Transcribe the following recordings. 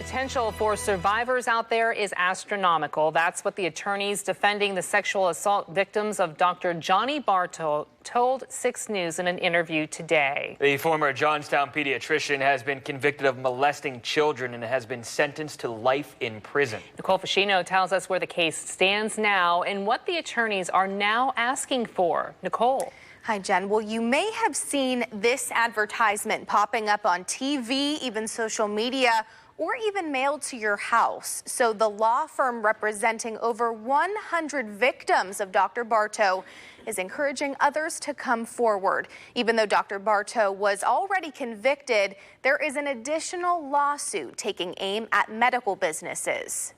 potential for survivors out there is astronomical. That's what the attorneys defending the sexual assault victims of Dr. Johnny Barto told 6 News in an interview today. The former Johnstown pediatrician has been convicted of molesting children and has been sentenced to life in prison. Nicole Fascino tells us where the case stands now and what the attorneys are now asking for. Nicole. Hi, Jen. Well, you may have seen this advertisement popping up on TV, even social media, or even mailed to your house. So the law firm representing over 100 victims of Dr. Barto is encouraging others to come forward. Even though Dr. Barto was already convicted, there is an additional lawsuit taking aim at medical businesses.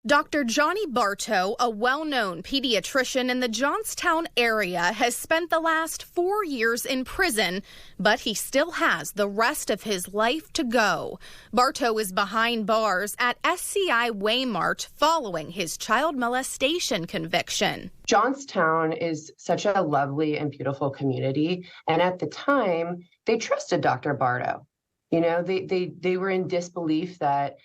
Dr. Johnny Barto, a well-known pediatrician in the Johnstown area, has spent the last 4 years in prison, but he still has the rest of his life to go. Barto is behind bars at SCI Waymart following his child molestation conviction. Johnstown is such a lovely and beautiful community, and at the time, they trusted Dr. Barto. You know, they were in disbelief that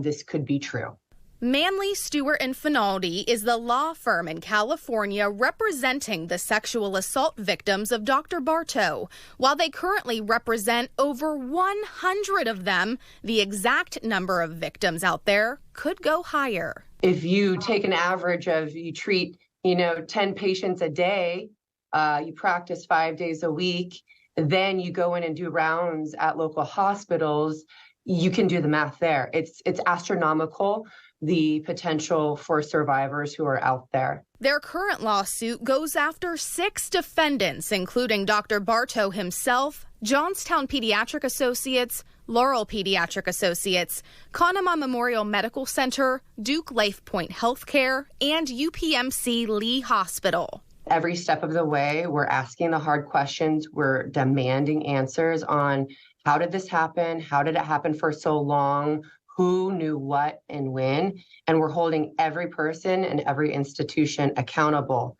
this could be true. Manley, Stewart & Finaldi is the law firm in California representing the sexual assault victims of Dr. Barto. While they currently represent over 100 of them, the exact number of victims out there could go higher. If you take an average of, you treat, 10 patients a day, you practice 5 days a week, then you go in and do rounds at local hospitals, you can do the math there. It's astronomical, the potential for survivors who are out there. Their current lawsuit goes after 6 defendants, including Dr. Barto himself, Johnstown Pediatric Associates, Laurel Pediatric Associates, Conemaugh Memorial Medical Center, Duke Life Point Healthcare, and UPMC Lee Hospital. Every step of the way, we're asking the hard questions. We're demanding answers on how did this happen? How did it happen for so long? Who knew what and when? And we're holding every person and every institution accountable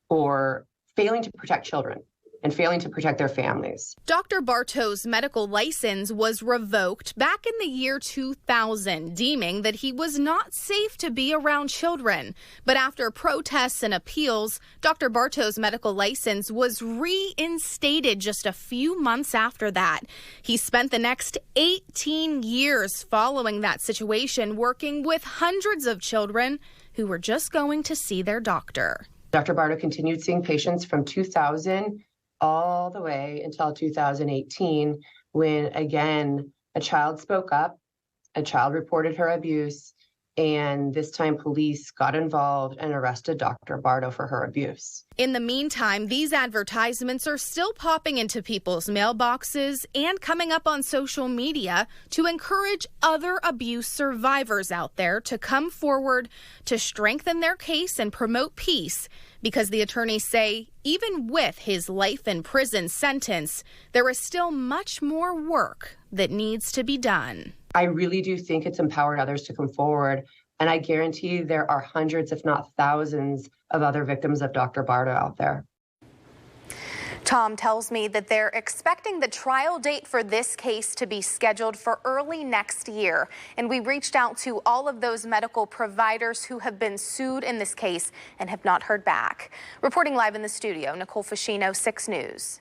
for failing to protect children and failing to protect their families. Dr. Barto's medical license was revoked back in the year 2000, deeming that he was not safe to be around children. But after protests and appeals, Dr. Barto's medical license was reinstated just a few months after that. He spent the next 18 years following that situation, working with hundreds of children who were just going to see their doctor. Dr. Barto continued seeing patients from 2000 all the way until 2018, when, again, a child spoke up, a child reported her abuse, and this time police got involved and arrested Dr. Barto for her abuse. In the meantime, these advertisements are still popping into people's mailboxes and coming up on social media to encourage other abuse survivors out there to come forward to strengthen their case and promote peace, because the attorneys say even with his life in prison sentence, there is still much more work that needs to be done. I really do think it's empowered others to come forward, and I guarantee there are hundreds, if not thousands, of other victims of Dr. Barto out there. Tom tells me that they're expecting the trial date for this case to be scheduled for early next year. And we reached out to all of those medical providers who have been sued in this case and have not heard back. Reporting live in the studio, Nicole Fascino, 6 News.